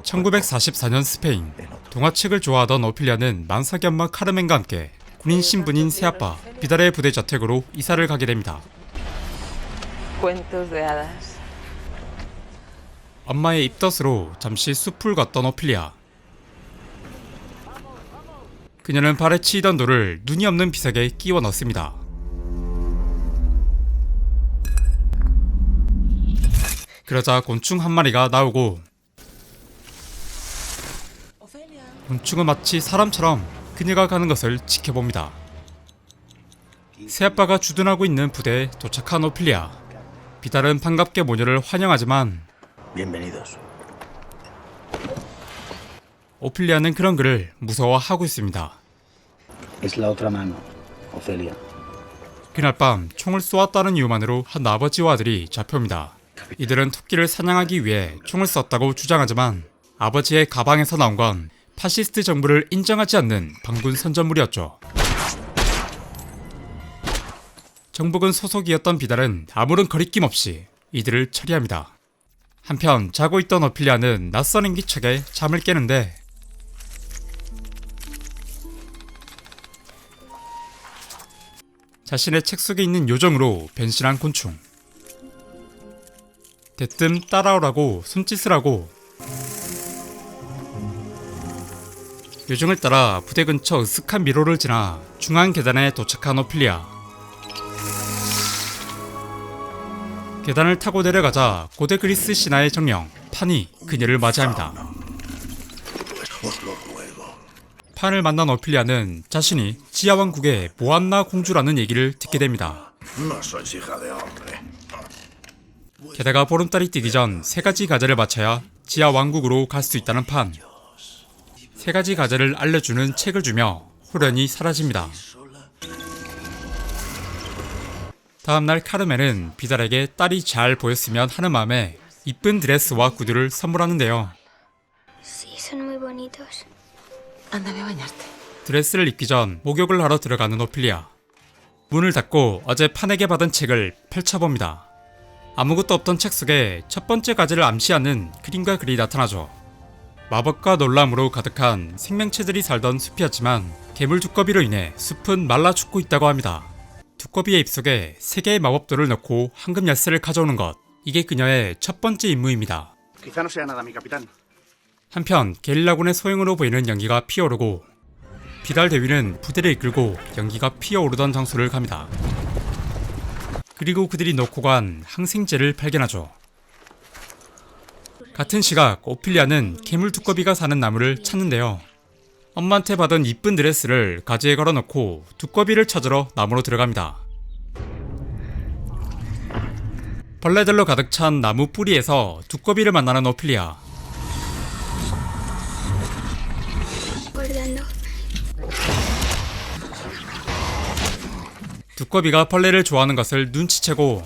1944년 스페인, 동화책을 좋아하던 오피리아는 만삭의 엄마 카르멘과 함께 군인 신분인 새아빠 비달의 부대 저택으로 이사를 가게 됩니다. 엄마의 입덧으로 잠시 숲을 걷던 오피리아. 그녀는 발에 치이던 돌을 눈이 없는 비석에 끼워 넣습니다. 그러자 곤충 한 마리가 나오고 곤충은 마치 사람처럼 그녀가 가는 것을 지켜봅니다. 새아빠가 주둔하고 있는 부대에 도착한 오피리아. 비달은 반갑게 모녀를 환영하지만 오피리아는 그런 그를 무서워하고 있습니다. 그날 밤 총을 쏘았다는 이유만으로 한 아버지와 아들이 잡혀옵니다. 이들은 토끼를 사냥하기 위해 총을 쐈다고 주장하지만 아버지의 가방에서 나온 건 파시스트 정부를 인정하지 않는 반군 선전물이었죠. 정복은 소속이었던 비달은 아무런 거리낌 없이 이들을 처리합니다. 한편 자고 있던 오피리아는 낯선 인기척에 잠을 깨는데 자신의 책 속에 있는 요정으로 변신한 곤충. 대뜸 따라오라고 손짓을 하고 요정을 따라 부대 근처 으슥한 미로를 지나 중앙 계단에 도착한 오피리아. 계단을 타고 내려가자 고대 그리스 신화의 정령 판이 그녀를 맞이합니다. 판을 만난 오피리아는 자신이 지하왕국의 모안나 공주라는 얘기를 듣게 됩니다. 게다가 보름달이 뜨기 전 3가지 과제를 마쳐야 지하왕국으로 갈 수 있다는 판. 3가지 과제를 알려주는 책을 주며 호련히 사라집니다. 다음날 카르멘은 비달에게 딸이 잘 보였으면 하는 마음에 이쁜 드레스와 구두를 선물하는데요. 드레스를 입기 전 목욕을 하러 들어가는 오피리아. 문을 닫고 어제 판에게 받은 책을 펼쳐봅니다. 아무것도 없던 책 속에 첫 번째 과제를 암시하는 그림과 글이 나타나죠. 마법과 놀람으로 가득한 생명체들이 살던 숲이었지만 괴물 두꺼비로 인해 숲은 말라 죽고 있다고 합니다. 두꺼비의 입속에 3개의 마법돌을 넣고 황금 열쇠를 가져오는 것. 이게 그녀의 첫 번째 임무입니다. 한편 게릴라군의 소행으로 보이는 연기가 피어오르고 비달 대위는 부대를 이끌고 연기가 피어오르던 장소를 갑니다. 그리고 그들이 놓고 간 항생제를 발견하죠. 같은 시각 오피리아는 괴물 두꺼비가 사는 나무를 찾는데요. 엄마한테 받은 이쁜 드레스를 가지에 걸어놓고 두꺼비를 찾으러 나무로 들어갑니다. 벌레들로 가득 찬 나무 뿌리에서 두꺼비를 만나는 오피리아. 두꺼비가 벌레를 좋아하는 것을 눈치채고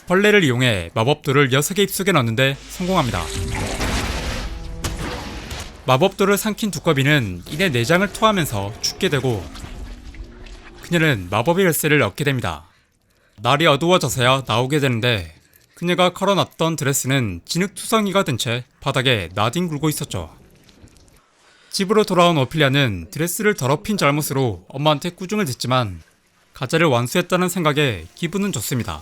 벌레를 이용해 마법돌을 6개 입속에 넣는데 성공합니다. 마법돌을 삼킨 두꺼비는 이내 내장을 토하면서 죽게 되고 그녀는 마법의 열쇠를 얻게 됩니다. 날이 어두워져서야 나오게 되는데 그녀가 걸어놨던 드레스는 진흙투성이가 된 채 바닥에 나뒹굴고 있었죠. 집으로 돌아온 오피리아는 드레스를 더럽힌 잘못으로 엄마한테 꾸중을 듣지만 과제를 완수했다는 생각에 기분은 좋습니다.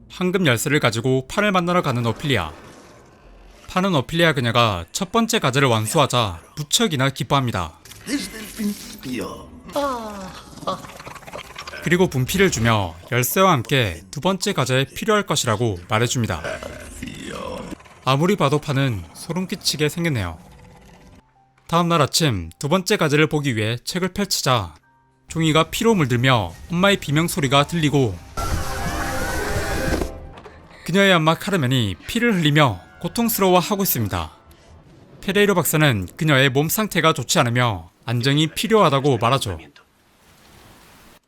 황금 열쇠를 가지고 판을 만나러 가는 오피리아. 판은 오피리아 그녀가 첫 번째 과제를 완수하자 무척이나 기뻐합니다. 그리고 분필을 주며 열쇠와 함께 두 번째 과제에 필요할 것이라고 말해줍니다. 아무리 봐도 판은 소름 끼치게 생겼네요. 다음날 아침 두 번째 과제를 보기 위해 책을 펼치자 종이가 피로 물들며 엄마의 비명소리가 들리고 그녀의 엄마 카르멘이 피를 흘리며 고통스러워하고 있습니다. 페레이로 박사는 그녀의 몸 상태가 좋지 않으며 안정이 필요하다고 말하죠.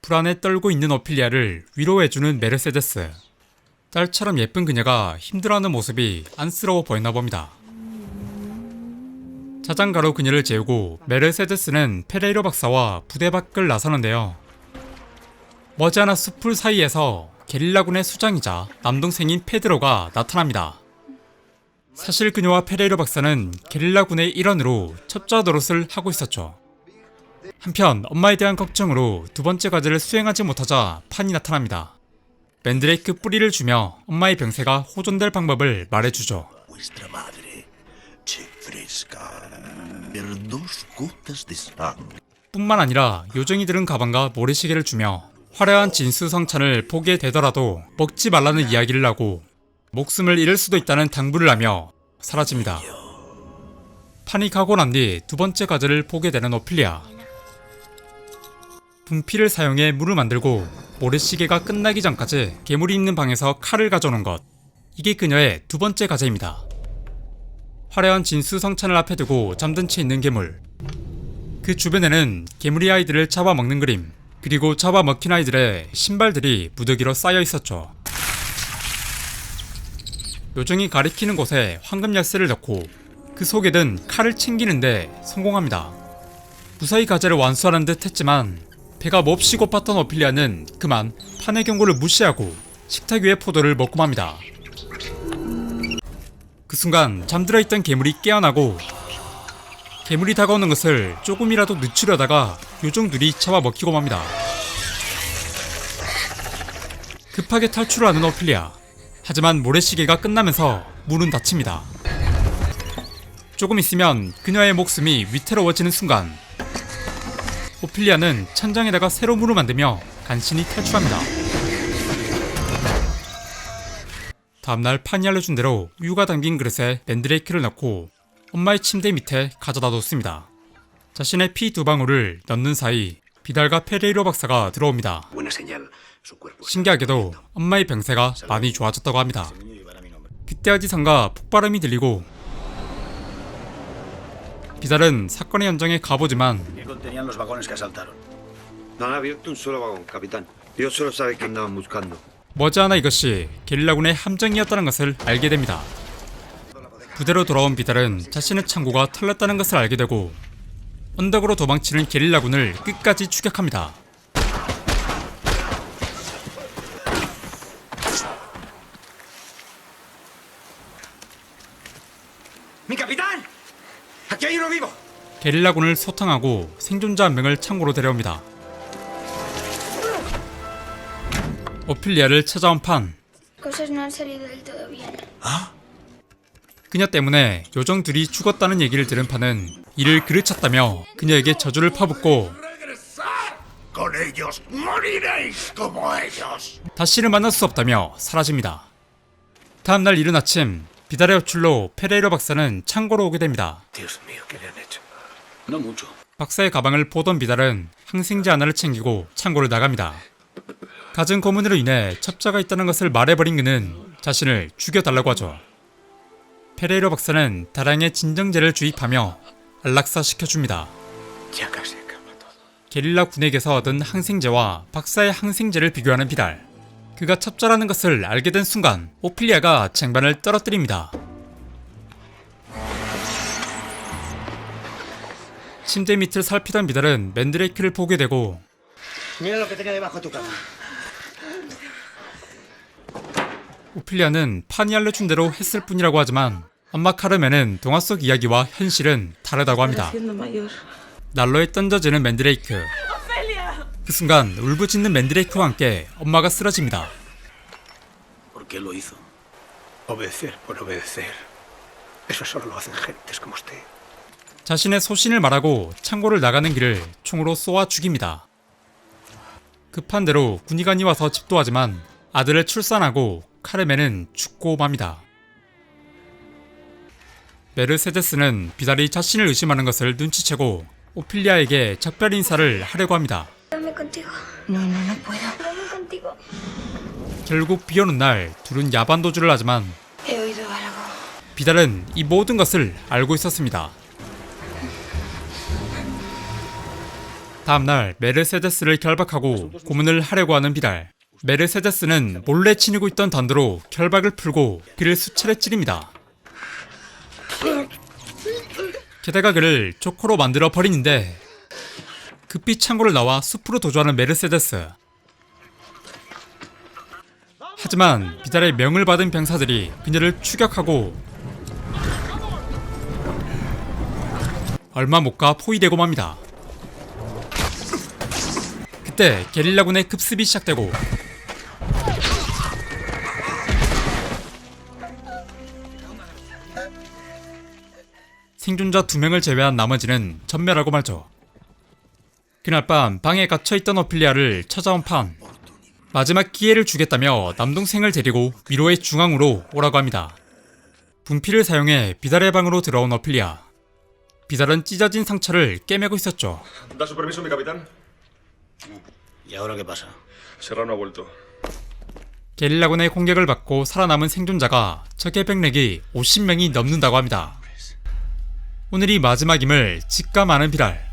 불안에 떨고 있는 오피리아를 위로해주는 메르세데스. 딸처럼 예쁜 그녀가 힘들어하는 모습이 안쓰러워 보였나 봅니다. 자장가로 그녀를 재우고 메르세데스는 페레이로 박사와 부대 밖을 나서는데요. 머지않아 숲풀 사이에서 게릴라군의 수장이자 남동생인 페드로가 나타납니다. 사실 그녀와 페레이로 박사는 게릴라군의 일원으로 첩자 노릇을 하고 있었죠. 한편 엄마에 대한 걱정으로 두 번째 과제를 수행하지 못하자 판이 나타납니다. 맨드레이크 뿌리를 주며 엄마의 병세가 호전될 방법을 말해주죠. Vuestra madre se fresca per 2 gotas de sangre. 뿐만 아니라 요정이들은 가방과 모래시계를 주며 화려한 진수성찬을 보게 되더라도 먹지 말라는 이야기를 하고 목숨을 잃을 수도 있다는 당부를 하며 사라집니다. 판이 가고 난 뒤 두 번째 과제를 보게 되는 오피리아. 분필을 사용해 물을 만들고 모래시계가 끝나기 전까지 괴물이 있는 방에서 칼을 가져오는 것. 이게 그녀의 두 번째 과제입니다. 화려한 진수성찬을 앞에 두고 잠든 채 있는 괴물. 그 주변에는 괴물이 아이들을 잡아먹는 그림, 그리고 잡아먹힌 아이들의 신발들이 무더기로 쌓여 있었죠. 요정이 가리키는 곳에 황금 열쇠를 넣고 그 속에 든 칼을 챙기는데 성공합니다. 무사히 과제를 완수하는 듯 했지만 배가 몹시 고팠던 오피리아는 그만 판의 경고를 무시하고 식탁 위의 포도를 먹고 맙니다. 그 순간 잠들어 있던 괴물이 깨어나고 괴물이 다가오는 것을 조금이라도 늦추려다가 요정들이 잡아먹히고 맙니다. 급하게 탈출하는 오피리아. 하지만 모래시계가 끝나면서 문은 닫힙니다. 조금 있으면 그녀의 목숨이 위태로워지는 순간 오피리아는 천장에다가 새로 문을 만들며 간신히 탈출합니다. 다음날 판이 알려준 대로 우유가 담긴 그릇에 맨드레이크를 넣고 엄마의 침대 밑에 가져다 놓습니다. 자신의 피 2방울을 넣는 사이 비달과 페레이로 박사가 들어옵니다. 신기하게도 엄마의 병세가 많이 좋아졌다고 합니다. 그때 어디선가 폭발음이 들리고 비달은 사건의 현장에 가보지만 No han abierto un solo vagón, capitán. Dios solo sabe qué andaban buscando. 머지않아 이것이 게릴라군의 함정이었다는 것을 알게 됩니다. 부대로 돌아온 비달은 자신의 창고가 털렸다는 것을 알게 되고 언덕으로 도망치는 게릴라군을 끝까지 추격합니다. ¡Mi capitán! ¡Aquí hay uno vivo! 게릴라군을 소탕하고 생존자 한 명을 창고로 데려옵니다. 오피리아를 찾아온 판. Cosas no han salido del todo bien. 그녀 때문에 요정 둘이 죽었다는 얘기를 들은 판은 이를 그르쳤다며 그녀에게 저주를 퍼붓고 Con ellos moriréis como ellos. 다시는 만날 수 없다며 사라집니다. 다음날 이른 아침 비달의 호출로 페레이로 박사는 창고로 오게 됩니다. Dios mío, ¿qué le han hecho? No mucho. 박사의 가방을 보던 비달은 항생제 하나를 챙기고 창고를 나갑니다. 갖은 고문으로 인해 첩자가 있다는 것을 말해버린 그는 자신을 죽여달라고 하죠. 페레이로 박사는 다량의 진정제를 주입하며 안락사시켜줍니다. Ya casi acaba todo. 게릴라 군에게서 얻은 항생제와 박사의 항생제를 비교하는 비달. 그가 첩자라는 것을 알게 된 순간 오피리아가 쟁반을 떨어뜨립니다. 침대 밑을 살피던 비달은 맨드레이크를 보게 되고 Mira lo que tenía debajo de tu cama. 오피리아는 판이 알려준 대로 했을 뿐이라고 하지만 엄마 카르멘은 동화 속 이야기와 현실은 다르다고 합니다. 난로에 던져지는 맨드레이크. 그 순간 울부짖는 맨드레이크와 함께 엄마가 쓰러집니다. ¿Por qué lo hizo? Obedecer por obedecer. Eso solo lo hacen gentes como usted. 자신의 소신을 말하고 창고를 나가는 길을 총으로 쏘아 죽입니다. 급한 대로 군의관이 와서 집도하지만 아들을 출산하고 카르멘은 죽고 맙니다. 메르세데스는 비달이 자신을 의심하는 것을 눈치채고 오피리아에게 작별 인사를 하려고 합니다. Dame contigo. No, no, no puedo. Dame contigo. 결국 비오는 날 둘은 야반 도주를 하지만 He oído algo. 비달은 이 모든 것을 알고 있었습니다. 다음날 메르세데스를 결박하고 고문을 하려고 하는 비달. 메르세데스는 몰래 지니고 있던 단도로 결박을 풀고 그를 수차례 찌릅니다. 게다가 그를 조커로 만들어 버리는데 급히 창고를 나와 숲으로 도주하는 메르세데스. 하지만 비달의 명을 받은 병사들이 그녀를 추격하고 얼마 못 가 포위되고 맙니다. 그때 게릴라군의 급습이 시작되고 생존자 2명을 제외한 나머지는 전멸하고 말죠. 그날 밤 방에 갇혀있던 오피리아를 찾아온 판. 마지막 기회를 주겠다며 남동생을 데리고 미로의 중앙으로 오라고 합니다. 분피를 사용해 비달의 방으로 들어온 오피리아. 비달은 찢어진 상처를 꿰매고 있었죠. ¿Da su permiso, mi capitán? ¿Y ahora qué pasa? Serrano ha vuelto. 게릴라군의 공격을 받고 살아남은 생존자가 적의 병력이 50명이 넘는다고 합니다. 오늘이 마지막임을 직감하는 비달.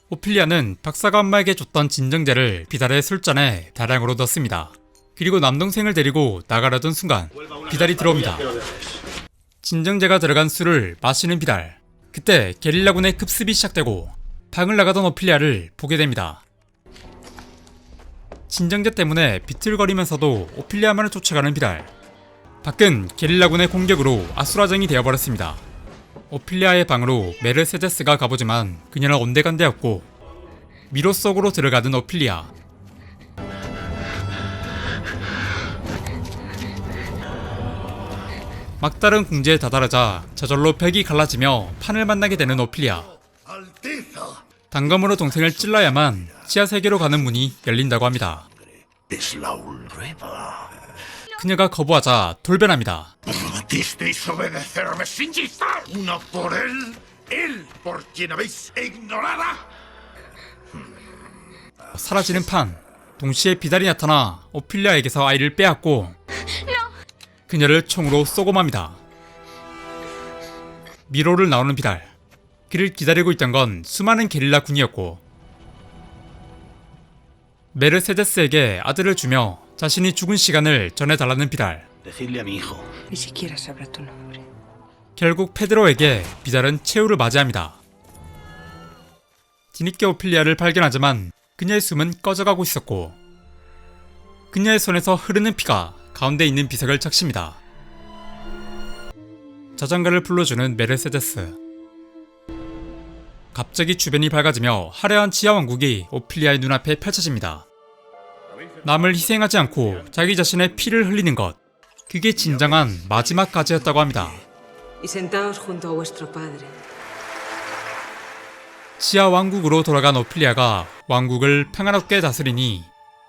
오피리아는 박사가 엄마에게 줬던 진정제를 비달의 술잔에 다량으로 넣습니다. 그리고 남동생을 데리고 나가려던 순간 비달이 들어옵니다. 진정제가 들어간 술을 마시는 비달. 그때 게릴라군의 급습이 시작되고 방을 나가던 오피리아를 보게 됩니다. 진정제 때문에 비틀거리면서도 오피리아만을 쫓아가는 비달. 밖은 게릴라군의 공격으로 아수라장이 되어버렸습니다. 오피리아의 방으로 메르세데스가 가보지만 그녀는 온데간데였고 미로 속으로 들어가던 오피리아. 막다른 궁지에 다다르자 저절로 벽이 갈라지며 판을 만나게 되는 오피리아. Alteza. 단검으로 동생을 찔러야만 지하 세계로 가는 문이 열린다고 합니다. Es la prueba. 그녀가 거부하자 돌변합니다. Prometisteis obedecerme sin chistar. Uno por él por quien habéis ignorada. 사라지는 판. 동시에 비달이 나타나 오피리아에게서 아이를 빼앗고 그녀를 총으로 쏘고 맙니다. 미로를 나오는 비달. 그를 기다리고 있던 건 수많은 게릴라 군이었고 메르세데스에게 아들을 주며 자신이 죽은 시간을 전해달라는 비달. Decidle a mi hijo. Ni siquiera sabrá tu nombre. 결국 페드로에게 비달은 최후를 맞이합니다. 뒤늦게 오피리아를 발견하지만 그녀의 숨은 꺼져가고 있었고 그녀의 손에서 흐르는 피가 가운데 있는 비석을 적십니다. 자장가를 불러주는 메르세데스. 갑자기 주변이 밝아지며 화려한 지하왕국이 오피리아의 눈앞에 펼쳐집니다. 남을 희생하지 않고 자기 자신의 피를 흘리는 것. 그게 진정한 마지막 가지였다고 합니다. Y sentaos junto a vuestro padre. 지하 왕국으로 돌아간 오피리아가 왕국을 평화롭게 다스리니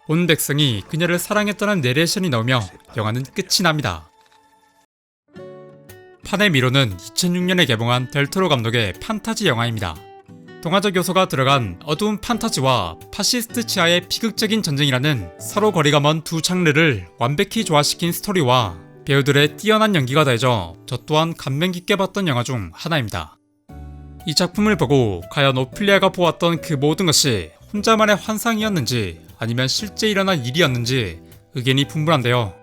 온 백성이 그녀를 사랑했다는 내레이션이 나오며 영화는 끝이 납니다. 판의 미로는 2006년에 개봉한 델토로 감독의 판타지 영화입니다. 동화적 요소가 들어간 어두운 판타지와 파시스트 치하의 비극적인 전쟁이라는 서로 거리가 먼 두 장르를 완벽히 조화시킨 스토리와 배우들의 뛰어난 연기가 더해져 저 또한 감명 깊게 봤던 영화 중 하나입니다. 이 작품을 보고 과연 오피리아가 보았던 그 모든 것이 혼자만의 환상이었는지 아니면 실제 일어난 일이었는지 의견이 분분한데요.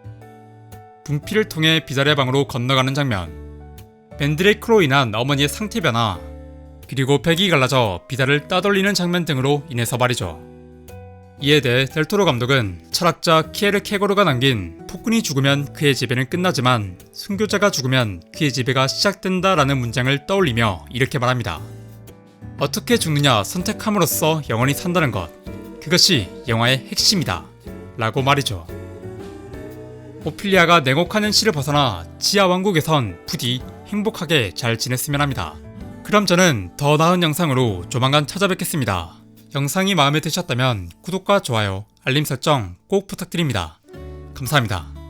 분피를 통해 비달의 방으로 건너가는 장면, 벤드레이크로 인한 어머니의 상태 변화, 그리고 벽이 갈라져 비달을 따돌리는 장면 등으로 인해서 말이죠. 이에 대해 델토로 감독은 철학자 키에르 케고르가 남긴 폭군이 죽으면 그의 지배는 끝나지만 순교자가 죽으면 그의 지배가 시작된다 라는 문장을 떠올리며 이렇게 말합니다. 어떻게 죽느냐 선택함으로써 영원히 산다는 것, 그것이 영화의 핵심이다 라고 말이죠. 오피리아가 냉혹한 시를 벗어나 지하 왕국에선 부디 행복하게 잘 지냈으면 합니다. 그럼 저는 더 나은 영상으로 조만간 찾아뵙겠습니다. 영상이 마음에 드셨다면 구독과 좋아요, 알림 설정 꼭 부탁드립니다. 감사합니다.